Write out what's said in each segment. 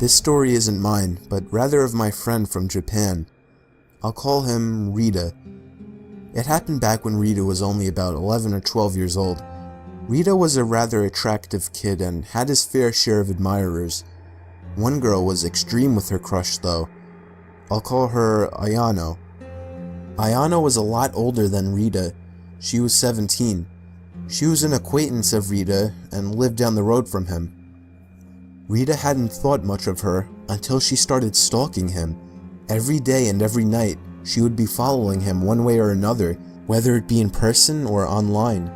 This story isn't mine, but rather of my friend from Japan. I'll call him Rita. It happened back when Rita was only about 11 or 12 years old. Rita was a rather attractive kid and had his fair share of admirers. One girl was extreme with her crush though. I'll call her Ayano. Ayano was a lot older than Rita. She was 17. She was an acquaintance of Rita and lived down the road from him. Rita hadn't thought much of her until she started stalking him. Every day and every night, she would be following him one way or another, whether it be in person or online.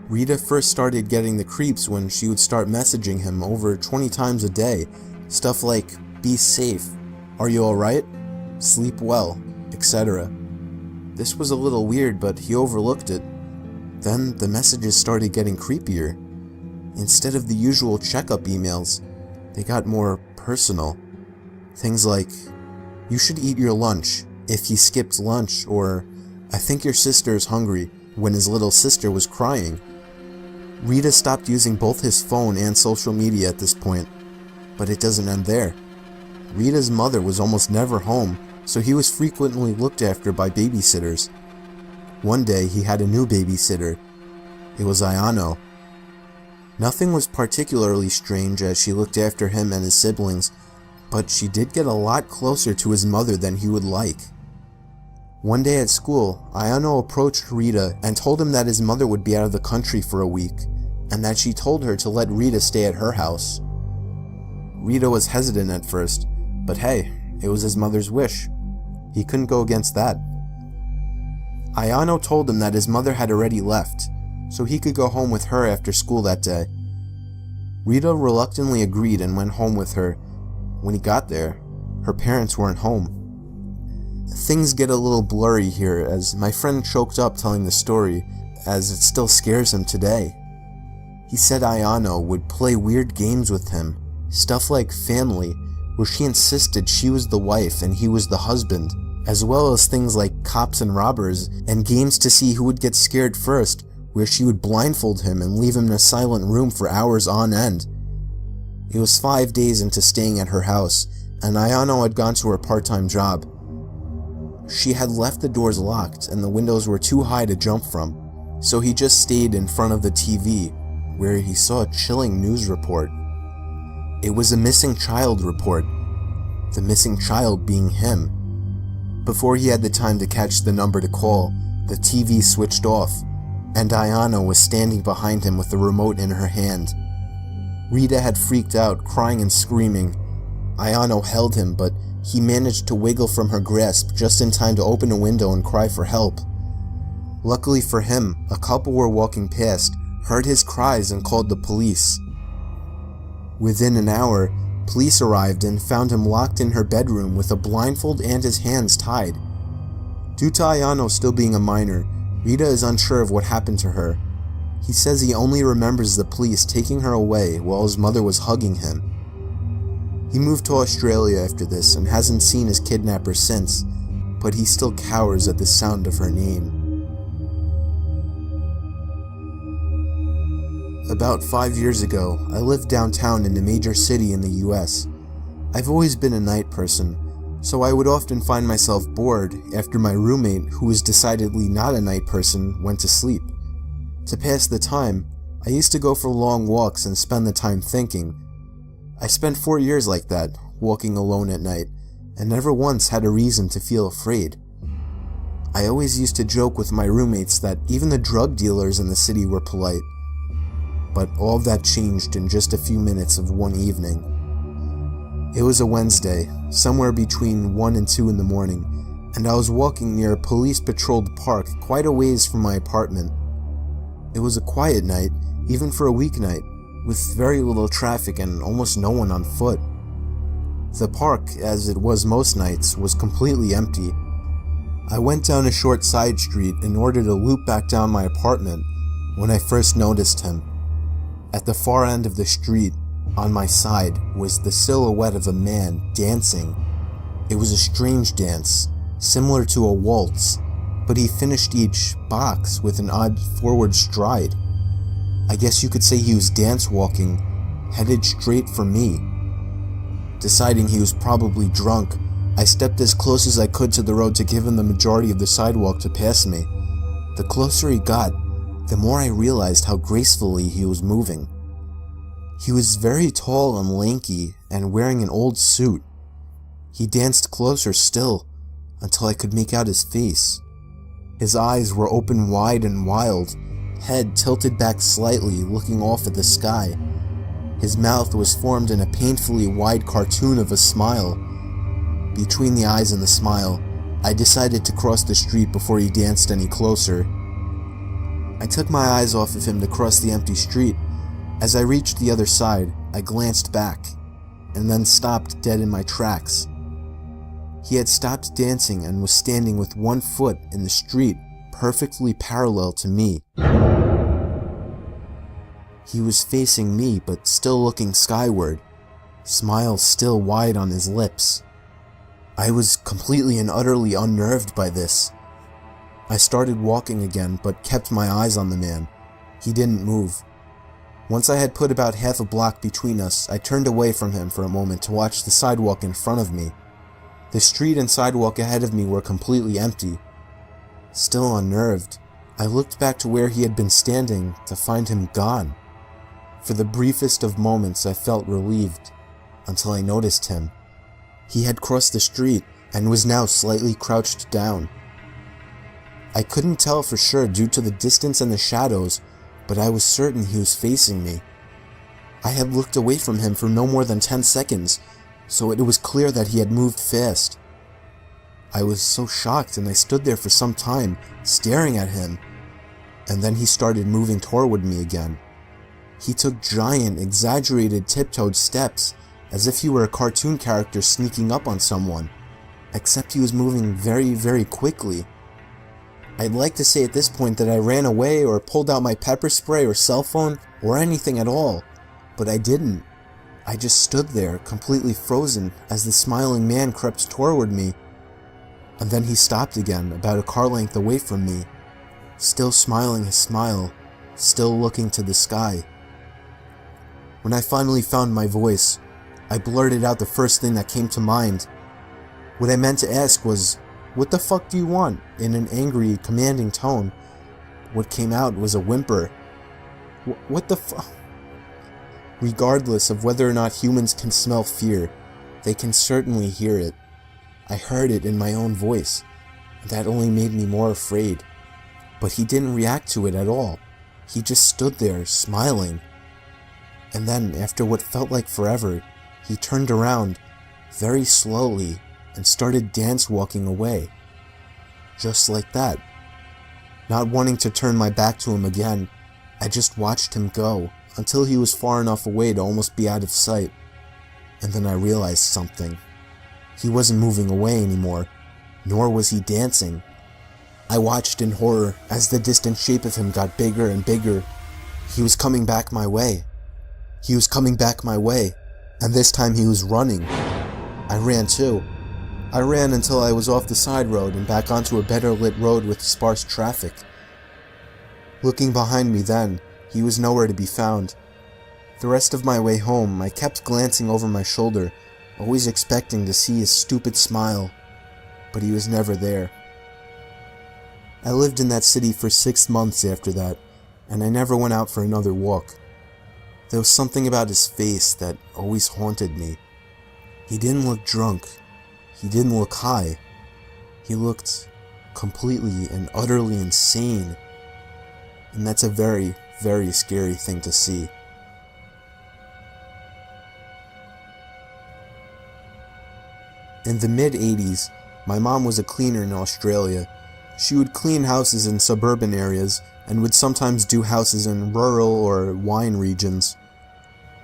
Rita first started getting the creeps when she would start messaging him over 20 times a day. Stuff like, "Be safe," "Are you alright?" "Sleep well," etc. This was a little weird, but he overlooked it. Then the messages started getting creepier. Instead of the usual checkup emails, they got more personal. Things like, "You should eat your lunch," if he skipped lunch, or "I think your sister is hungry," when his little sister was crying. Rita stopped using both his phone and social media at this point, but it doesn't end there. Rita's mother was almost never home, so he was frequently looked after by babysitters. One day he had a new babysitter. It was Ayano. Nothing was particularly strange as she looked after him and his siblings, but she did get a lot closer to his mother than he would like. One day at school, Ayano approached Rita and told him that his mother would be out of the country for a week, and that she told her to let Rita stay at her house. Rita was hesitant at first, but hey, it was his mother's wish. He couldn't go against that. Ayano told him that his mother had already left, so he could go home with her after school that day. Rita reluctantly agreed and went home with her. When he got there, her parents weren't home. Things get a little blurry here as my friend choked up telling the story, as it still scares him today. He said Ayano would play weird games with him, stuff like Family, where she insisted she was the wife and he was the husband, as well as things like Cops and Robbers and games to see who would get scared first, where she would blindfold him and leave him in a silent room for hours on end. It was 5 days into staying at her house, and Ayano had gone to her part-time job. She had left the doors locked and the windows were too high to jump from, so he just stayed in front of the TV, where he saw a chilling news report. It was a missing child report, the missing child being him. Before he had the time to catch the number to call, the TV switched off, and Ayano was standing behind him with the remote in her hand. Rita had freaked out, crying and screaming. Ayano held him, but he managed to wiggle from her grasp just in time to open a window and cry for help. Luckily for him, a couple were walking past, heard his cries and called the police. Within an hour, police arrived and found him locked in her bedroom with a blindfold and his hands tied. Due to Ayano still being a minor, Rita is unsure of what happened to her. He says he only remembers the police taking her away while his mother was hugging him. He moved to Australia after this and hasn't seen his kidnapper since, but he still cowers at the sound of her name. About 5 years ago, I lived downtown in a major city in the US. I've always been a night person, so I would often find myself bored after my roommate, who was decidedly not a night person, went to sleep. To pass the time, I used to go for long walks and spend the time thinking. I spent 4 years like that, walking alone at night, and never once had a reason to feel afraid. I always used to joke with my roommates that even the drug dealers in the city were polite. But all of that changed in just a few minutes of one evening. It was a Wednesday, somewhere between 1 and 2 in the morning, and I was walking near a police-patrolled park quite a ways from my apartment. It was a quiet night, even for a weeknight, with very little traffic and almost no one on foot. The park, as it was most nights, was completely empty. I went down a short side street in order to loop back down my apartment when I first noticed him. At the far end of the street, on my side, was the silhouette of a man dancing. It was a strange dance, similar to a waltz, but he finished each box with an odd forward stride. I guess you could say he was dance walking, headed straight for me. Deciding he was probably drunk, I stepped as close as I could to the road to give him the majority of the sidewalk to pass me. The closer he got, the more I realized how gracefully he was moving. He was very tall and lanky and wearing an old suit. He danced closer still until I could make out his face. His eyes were open wide and wild, head tilted back slightly, looking off at the sky. His mouth was formed in a painfully wide cartoon of a smile. Between the eyes and the smile, I decided to cross the street before he danced any closer. I took my eyes off of him to cross the empty street. As I reached the other side, I glanced back, and then stopped dead in my tracks. He had stopped dancing and was standing with one foot in the street, perfectly parallel to me. He was facing me, but still looking skyward, smile still wide on his lips. I was completely and utterly unnerved by this. I started walking again, but kept my eyes on the man. He didn't move. Once I had put about half a block between us, I turned away from him for a moment to watch the sidewalk in front of me. The street and sidewalk ahead of me were completely empty. Still unnerved, I looked back to where he had been standing to find him gone. For the briefest of moments, I felt relieved, until I noticed him. He had crossed the street and was now slightly crouched down. I couldn't tell for sure due to the distance and the shadows, but I was certain he was facing me. I had looked away from him for no more than 10 seconds, so it was clear that he had moved fast. I was so shocked and I stood there for some time, staring at him, and then he started moving toward me again. He took giant, exaggerated, tiptoed steps, as if he were a cartoon character sneaking up on someone, except he was moving very, very quickly. I'd like to say at this point that I ran away or pulled out my pepper spray or cell phone or anything at all, but I didn't. I just stood there, completely frozen, as the smiling man crept toward me. And then he stopped again, about a car length away from me, still smiling his smile, still looking to the sky. When I finally found my voice, I blurted out the first thing that came to mind. What I meant to ask was, "What the fuck do you want?" in an angry, commanding tone. What came out was a whimper. What the fuck? Regardless of whether or not humans can smell fear, they can certainly hear it. I heard it in my own voice, and that only made me more afraid. But he didn't react to it at all. He just stood there, smiling. And then, after what felt like forever, he turned around, very slowly, and started dance-walking away. Just like that. Not wanting to turn my back to him again, I just watched him go, until he was far enough away to almost be out of sight. And then I realized something. He wasn't moving away anymore, nor was he dancing. I watched in horror as the distant shape of him got bigger and bigger. He was coming back my way. He was coming back my way, and this time he was running. I ran too. I ran until I was off the side road and back onto a better lit road with sparse traffic. Looking behind me then, he was nowhere to be found. The rest of my way home, I kept glancing over my shoulder, always expecting to see his stupid smile, but he was never there. I lived in that city for 6 months after that, and I never went out for another walk. There was something about his face that always haunted me. He didn't look drunk. He didn't look high. He looked completely and utterly insane. And that's a very, very scary thing to see. In the mid-80s, my mom was a cleaner in Australia. She would clean houses in suburban areas and would sometimes do houses in rural or wine regions.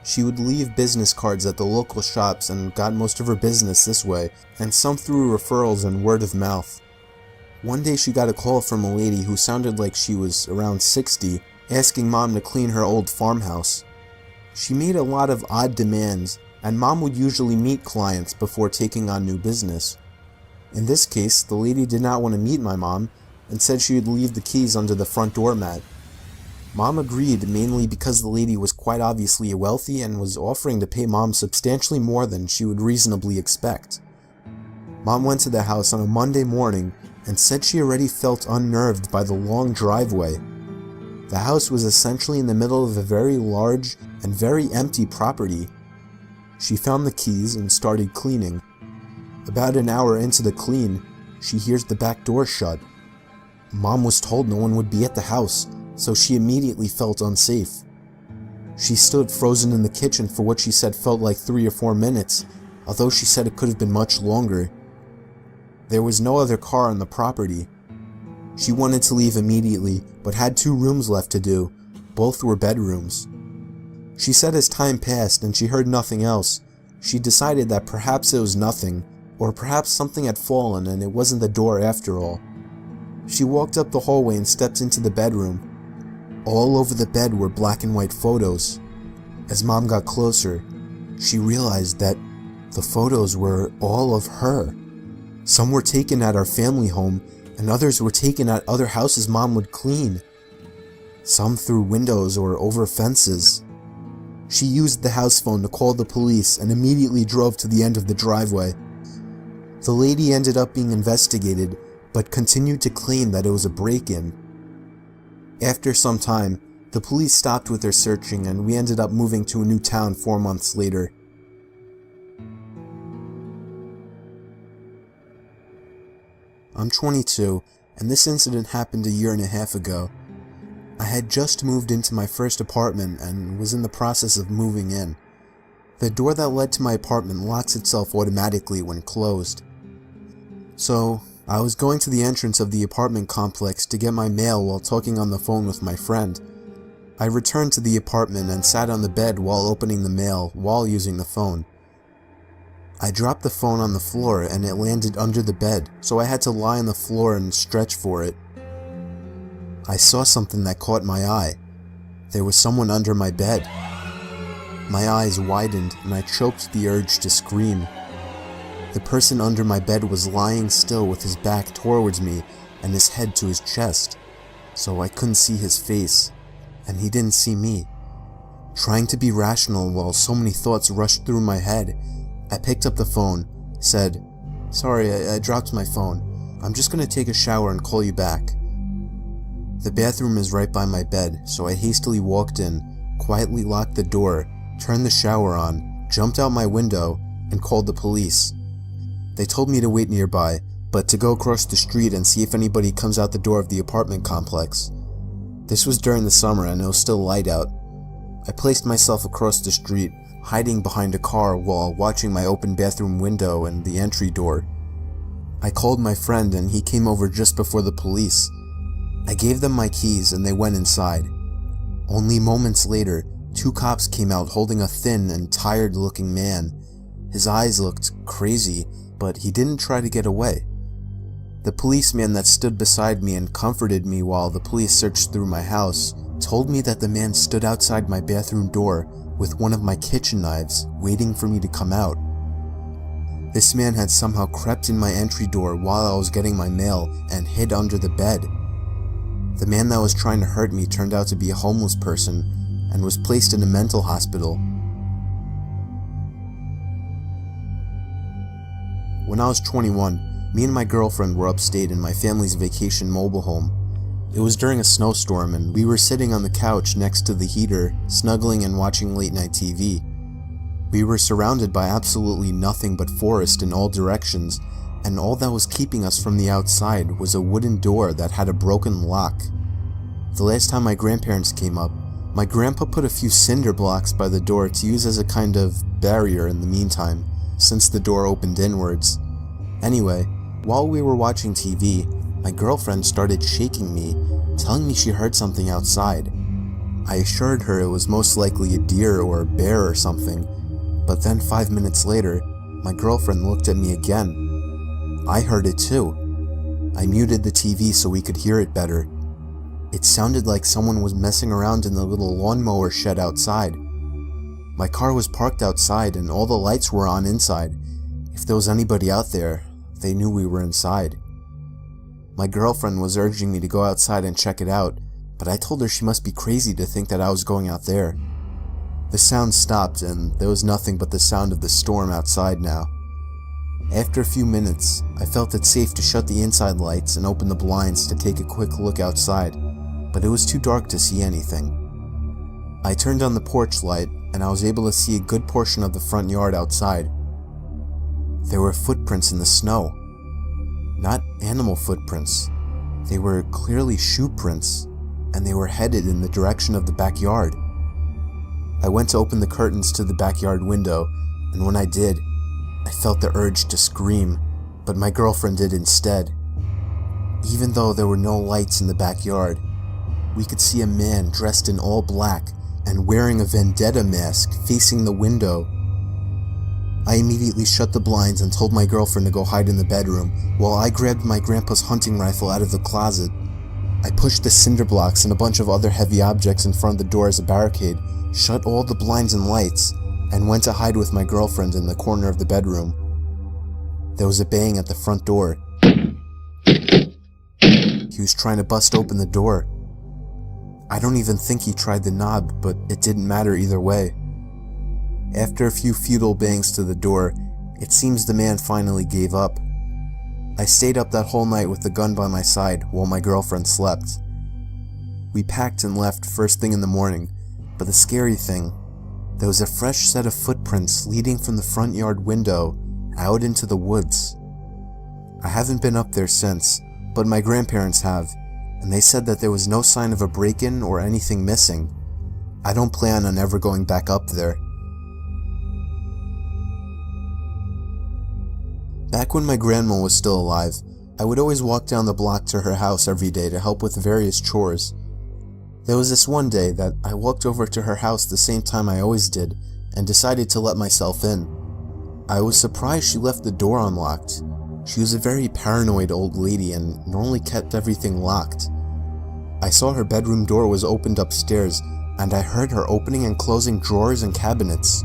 She would leave business cards at the local shops and got most of her business this way, and some through referrals and word of mouth. One day she got a call from a lady who sounded like she was around 60, asking Mom to clean her old farmhouse. She made a lot of odd demands, and Mom would usually meet clients before taking on new business. In this case, the lady did not want to meet my mom, and said she would leave the keys under the front doormat. Mom agreed, mainly because the lady was quite obviously wealthy and was offering to pay Mom substantially more than she would reasonably expect. Mom went to the house on a Monday morning and said she already felt unnerved by the long driveway. The house was essentially in the middle of a very large and very empty property. She found the keys and started cleaning. About an hour into the clean, she hears the back door shut. Mom was told no one would be at the house, so she immediately felt unsafe. She stood frozen in the kitchen for what she said felt like 3 or 4 minutes, although she said it could have been much longer. There was no other car on the property. She wanted to leave immediately, but had 2 rooms left to do. Both were bedrooms. She said as time passed and she heard nothing else, she decided that perhaps it was nothing, or perhaps something had fallen and it wasn't the door after all. She walked up the hallway and stepped into the bedroom. All over the bed were black and white photos. As Mom got closer, she realized that the photos were all of her. Some were taken at our family home, and others were taken at other houses Mom would clean. Some through windows or over fences. She used the house phone to call the police and immediately drove to the end of the driveway. The lady ended up being investigated, but continued to claim that it was a break-in. After some time, the police stopped with their searching and we ended up moving to a new town 4 months later. I'm 22, and this incident happened a 1.5 years ago. I had just moved into my first apartment and was in the process of moving in. The door that led to my apartment locks itself automatically when closed. So, I was going to the entrance of the apartment complex to get my mail while talking on the phone with my friend. I returned to the apartment and sat on the bed while opening the mail while using the phone. I dropped the phone on the floor and it landed under the bed, so I had to lie on the floor and stretch for it. I saw something that caught my eye. There was someone under my bed. My eyes widened and I choked the urge to scream. The person under my bed was lying still with his back towards me and his head to his chest, so I couldn't see his face, and he didn't see me. Trying to be rational while so many thoughts rushed through my head, I picked up the phone, said, "Sorry, I dropped my phone. I'm just gonna take a shower and call you back." The bathroom is right by my bed, so I hastily walked in, quietly locked the door, turned the shower on, jumped out my window, and called the police. They told me to wait nearby, but to go across the street and see if anybody comes out the door of the apartment complex. This was during the summer and it was still light out. I placed myself across the street, hiding behind a car while watching my open bathroom window and the entry door. I called my friend and he came over just before the police. I gave them my keys and they went inside. Only moments later, 2 cops came out holding a thin and tired-looking man. His eyes looked crazy, but he didn't try to get away. The policeman that stood beside me and comforted me while the police searched through my house told me that the man stood outside my bathroom door with one of my kitchen knives, waiting for me to come out. This man had somehow crept in my entry door while I was getting my mail and hid under the bed. The man that was trying to hurt me turned out to be a homeless person and was placed in a mental hospital. When I was 21, me and my girlfriend were upstate in my family's vacation mobile home. It was during a snowstorm and we were sitting on the couch next to the heater, snuggling and watching late night TV. We were surrounded by absolutely nothing but forest in all directions, and all that was keeping us from the outside was a wooden door that had a broken lock. The last time my grandparents came up, my grandpa put a few cinder blocks by the door to use as a kind of barrier in the meantime, since the door opened inwards. Anyway, while we were watching TV, my girlfriend started shaking me, telling me she heard something outside. I assured her it was most likely a deer or a bear or something, but then 5 minutes later, my girlfriend looked at me again. I heard it too. I muted the TV so we could hear it better. It sounded like someone was messing around in the little lawnmower shed outside. My car was parked outside and all the lights were on inside. If there was anybody out there, they knew we were inside. My girlfriend was urging me to go outside and check it out, but I told her she must be crazy to think that I was going out there. The sound stopped and there was nothing but the sound of the storm outside now. After a few minutes, I felt it safe to shut the inside lights and open the blinds to take a quick look outside, but it was too dark to see anything. I turned on the porch light and I was able to see a good portion of the front yard outside. There were footprints in the snow. Not animal footprints. They were clearly shoe prints, and they were headed in the direction of the backyard. I went to open the curtains to the backyard window, and when I did, I felt the urge to scream, but my girlfriend did instead. Even though there were no lights in the backyard, we could see a man dressed in all black and wearing a vendetta mask facing the window. I immediately shut the blinds and told my girlfriend to go hide in the bedroom, while I grabbed my grandpa's hunting rifle out of the closet. I pushed the cinder blocks and a bunch of other heavy objects in front of the door as a barricade, shut all the blinds and lights, and went to hide with my girlfriend in the corner of the bedroom. There was a bang at the front door. He was trying to bust open the door. I don't even think he tried the knob, but it didn't matter either way. After a few futile bangs to the door, it seems the man finally gave up. I stayed up that whole night with the gun by my side while my girlfriend slept. We packed and left first thing in the morning, but the scary thing, there was a fresh set of footprints leading from the front yard window out into the woods. I haven't been up there since, but my grandparents have, and they said that there was no sign of a break-in or anything missing. I don't plan on ever going back up there. Back when my grandma was still alive, I would always walk down the block to her house every day to help with various chores. There was this one day that I walked over to her house the same time I always did and decided to let myself in. I was surprised she left the door unlocked. She was a very paranoid old lady and normally kept everything locked. I saw her bedroom door was opened upstairs and I heard her opening and closing drawers and cabinets.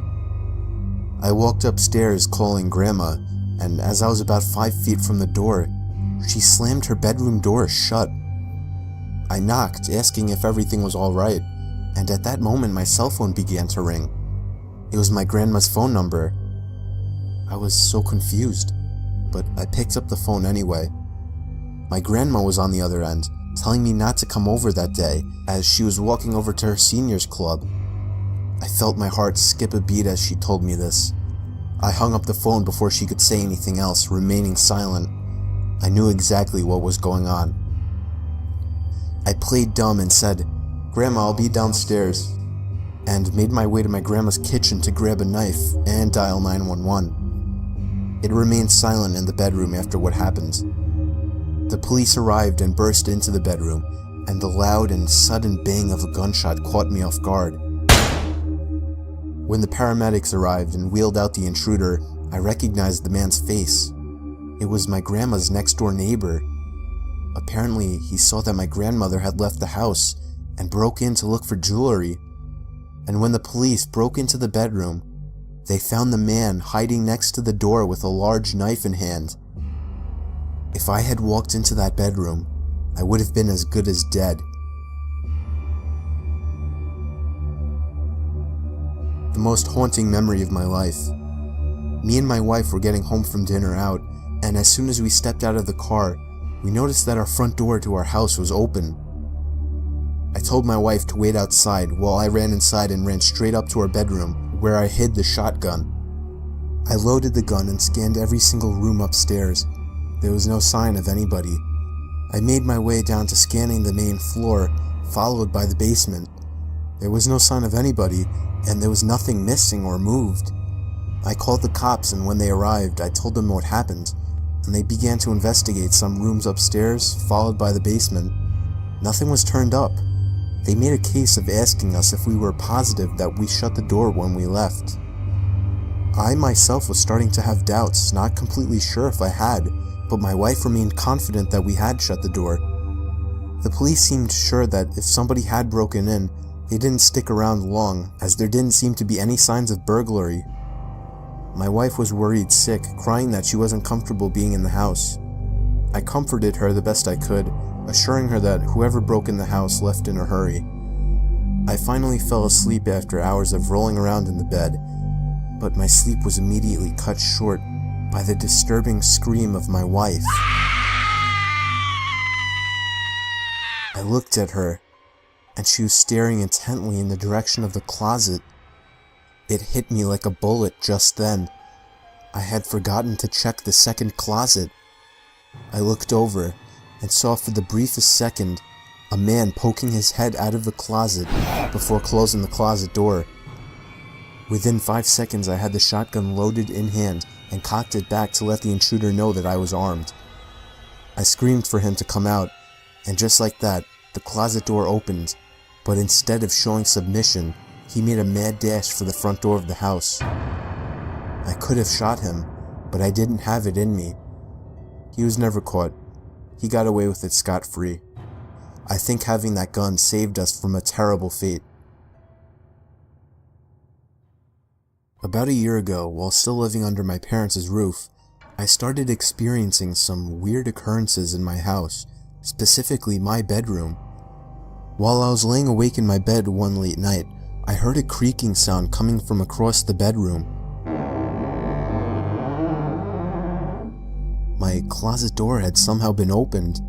I walked upstairs calling Grandma, and as I was about 5 feet from the door, she slammed her bedroom door shut. I knocked, asking if everything was alright, and at that moment my cell phone began to ring. It was my grandma's phone number. I was so confused, but I picked up the phone anyway. My grandma was on the other end, telling me not to come over that day, as she was walking over to her seniors club. I felt my heart skip a beat as she told me this. I hung up the phone before she could say anything else, remaining silent. I knew exactly what was going on. I played dumb and said, "Grandma, I'll be downstairs," and made my way to my grandma's kitchen to grab a knife and dial 911. It remained silent in the bedroom after what happened. The police arrived and burst into the bedroom, and the loud and sudden bang of a gunshot caught me off guard. When the paramedics arrived and wheeled out the intruder, I recognized the man's face. It was my grandma's next-door neighbor. Apparently, he saw that my grandmother had left the house and broke in to look for jewelry. And when the police broke into the bedroom, they found the man hiding next to the door with a large knife in hand. If I had walked into that bedroom, I would have been as good as dead. The most haunting memory of my life. Me and my wife were getting home from dinner out, and as soon as we stepped out of the car, we noticed that our front door to our house was open. I told my wife to wait outside while I ran inside and ran straight up to our bedroom, where I hid the shotgun. I loaded the gun and scanned every single room upstairs. There was no sign of anybody. I made my way down to scanning the main floor, followed by the basement. There was no sign of anybody, and there was nothing missing or moved. I called the cops, and when they arrived, I told them what happened, and they began to investigate some rooms upstairs, followed by the basement. Nothing was turned up. They made a case of asking us if we were positive that we shut the door when we left. I myself was starting to have doubts, not completely sure if I had, but my wife remained confident that we had shut the door. The police seemed sure that if somebody had broken in, they didn't stick around long, as there didn't seem to be any signs of burglary. My wife was worried sick, crying that she wasn't comfortable being in the house. I comforted her the best I could, assuring her that whoever broke in the house left in a hurry. I finally fell asleep after hours of rolling around in the bed, but my sleep was immediately cut short by the disturbing scream of my wife. I looked at her, and she was staring intently in the direction of the closet. It hit me like a bullet just then. I had forgotten to check the second closet. I looked over and saw for the briefest second a man poking his head out of the closet before closing the closet door. Within 5 seconds, I had the shotgun loaded in hand and cocked it back to let the intruder know that I was armed. I screamed for him to come out, and just like that, the closet door opened, but instead of showing submission, he made a mad dash for the front door of the house. I could have shot him, but I didn't have it in me. He was never caught. He got away with it scot-free. I think having that gun saved us from a terrible fate. About a year ago, while still living under my parents' roof, I started experiencing some weird occurrences in my house, specifically my bedroom. While I was laying awake in my bed one late night, I heard a creaking sound coming from across the bedroom. My closet door had somehow been opened.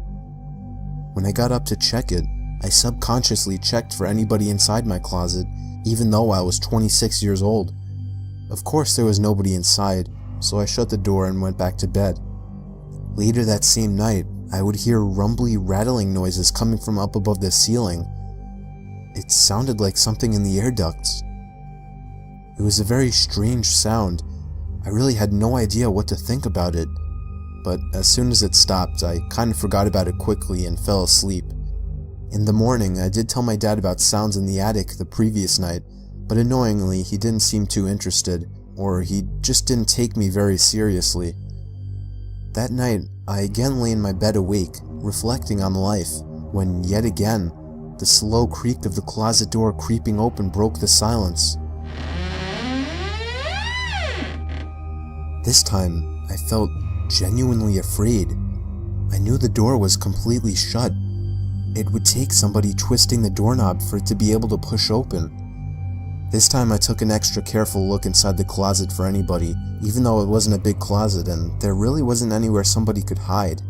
When I got up to check it, I subconsciously checked for anybody inside my closet, even though I was 26 years old. Of course there was nobody inside, so I shut the door and went back to bed. Later that same night, I would hear rumbly, rattling noises coming from up above the ceiling. It sounded like something in the air ducts. It was a very strange sound. I really had no idea what to think about it, but as soon as it stopped, I kind of forgot about it quickly and fell asleep. In the morning, I did tell my dad about sounds in the attic the previous night, but annoyingly, he didn't seem too interested, or he just didn't take me very seriously. That night, I again lay in my bed awake, reflecting on life, when yet again, the slow creak of the closet door creeping open broke the silence. This time, I felt genuinely afraid. I knew the door was completely shut. It would take somebody twisting the doorknob for it to be able to push open. This time I took an extra careful look inside the closet for anybody, even though it wasn't a big closet and there really wasn't anywhere somebody could hide.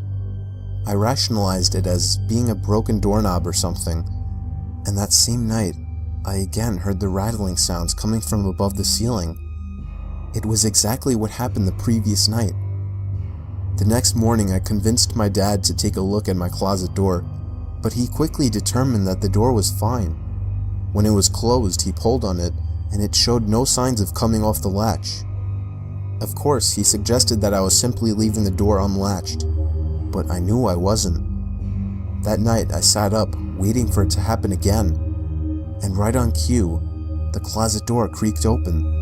I rationalized it as being a broken doorknob or something, and that same night, I again heard the rattling sounds coming from above the ceiling. It was exactly what happened the previous night. The next morning I convinced my dad to take a look at my closet door, but he quickly determined that the door was fine. When it was closed, he pulled on it, and it showed no signs of coming off the latch. Of course, he suggested that I was simply leaving the door unlatched, but I knew I wasn't. That night, I sat up, waiting for it to happen again, and right on cue, the closet door creaked open.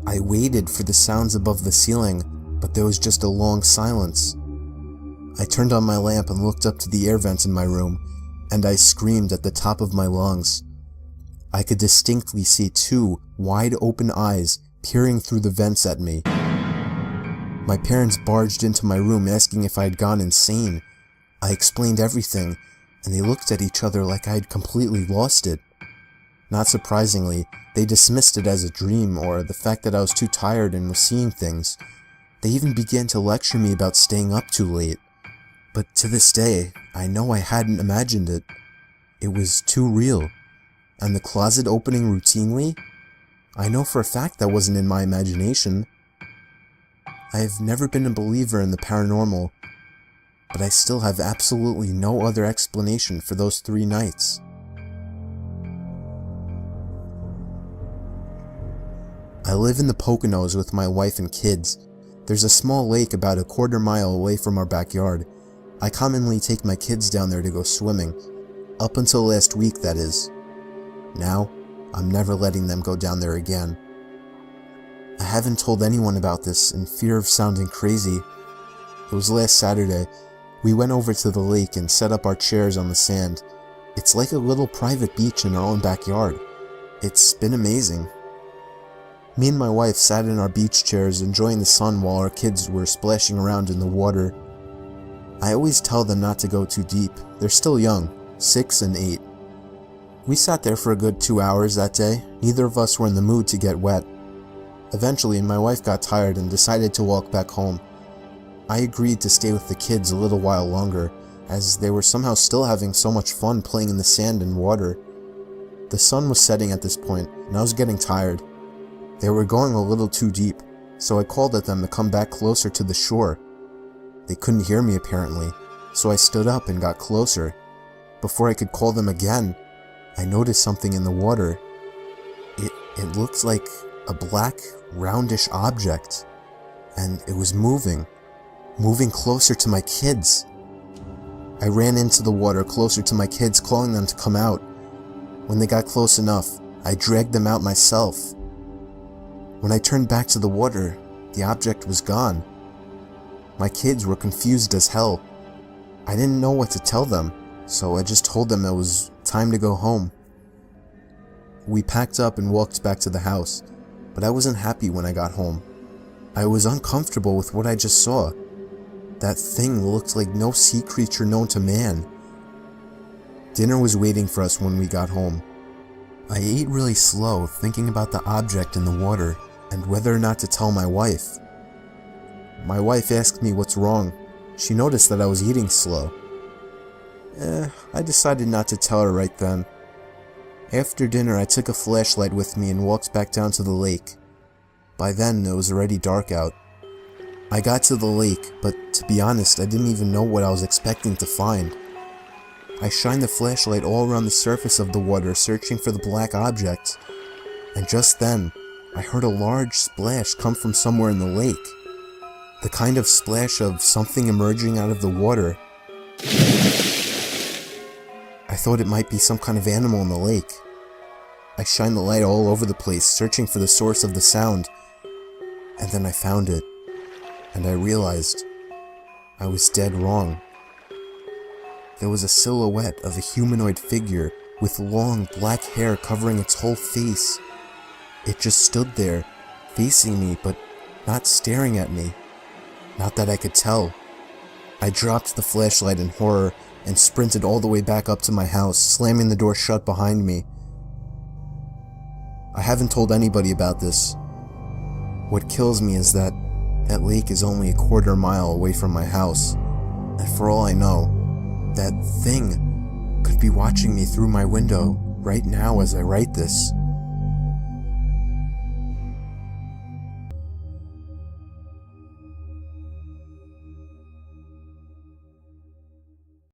I waited for the sounds above the ceiling, but there was just a long silence. I turned on my lamp and looked up to the air vents in my room, and I screamed at the top of my lungs. I could distinctly see 2 wide-open eyes peering through the vents at me. My parents barged into my room asking if I had gone insane. I explained everything, and they looked at each other like I had completely lost it. Not surprisingly, they dismissed it as a dream or the fact that I was too tired and was seeing things. They even began to lecture me about staying up too late. But to this day, I know I hadn't imagined it. It was too real. And the closet opening routinely? I know for a fact that wasn't in my imagination. I have never been a believer in the paranormal, but I still have absolutely no other explanation for those 3 nights. I live in the Poconos with my wife and kids. There's a small lake about a quarter mile away from our backyard. I commonly take my kids down there to go swimming. Up until last week, that is. Now, I'm never letting them go down there again. I haven't told anyone about this in fear of sounding crazy. It was last Saturday. We went over to the lake and set up our chairs on the sand. It's like a little private beach in our own backyard. It's been amazing. Me and my wife sat in our beach chairs enjoying the sun while our kids were splashing around in the water. I always tell them not to go too deep. They're still young, 6 and 8. We sat there for a good 2 hours that day. Neither of us were in the mood to get wet. Eventually, my wife got tired and decided to walk back home. I agreed to stay with the kids a little while longer, as they were somehow still having so much fun playing in the sand and water. The sun was setting at this point, and I was getting tired. They were going a little too deep, so I called at them to come back closer to the shore. They couldn't hear me apparently, so I stood up and got closer. Before I could call them again, I noticed something in the water. It looked like a black, roundish object, and it was moving closer to my kids. I ran into the water closer to my kids, calling them to come out. When they got close enough, I dragged them out myself. When I turned back to the water, the object was gone. My kids were confused as hell. I didn't know what to tell them, so I just told them it was time to go home. We packed up and walked back to the house, but I wasn't happy when I got home. I was uncomfortable with what I just saw. That thing looked like no sea creature known to man. Dinner was waiting for us when we got home. I ate really slow, thinking about the object in the water and whether or not to tell my wife. My wife asked me what's wrong. She noticed that I was eating slow. I decided not to tell her right then. After dinner, I took a flashlight with me and walked back down to the lake. By then, it was already dark out. I got to the lake, but to be honest, I didn't even know what I was expecting to find. I shined the flashlight all around the surface of the water, searching for the black object, and just then, I heard a large splash come from somewhere in the lake. The kind of splash of something emerging out of the water. I thought it might be some kind of animal in the lake. I shined the light all over the place, searching for the source of the sound, and then I found it, and I realized I was dead wrong. There was a silhouette of a humanoid figure with long black hair covering its whole face. It just stood there, facing me, but not staring at me. Not that I could tell. I dropped the flashlight in horror and sprinted all the way back up to my house, slamming the door shut behind me. I haven't told anybody about this. What kills me is that lake is only a quarter mile away from my house, and for all I know, that thing could be watching me through my window right now as I write this.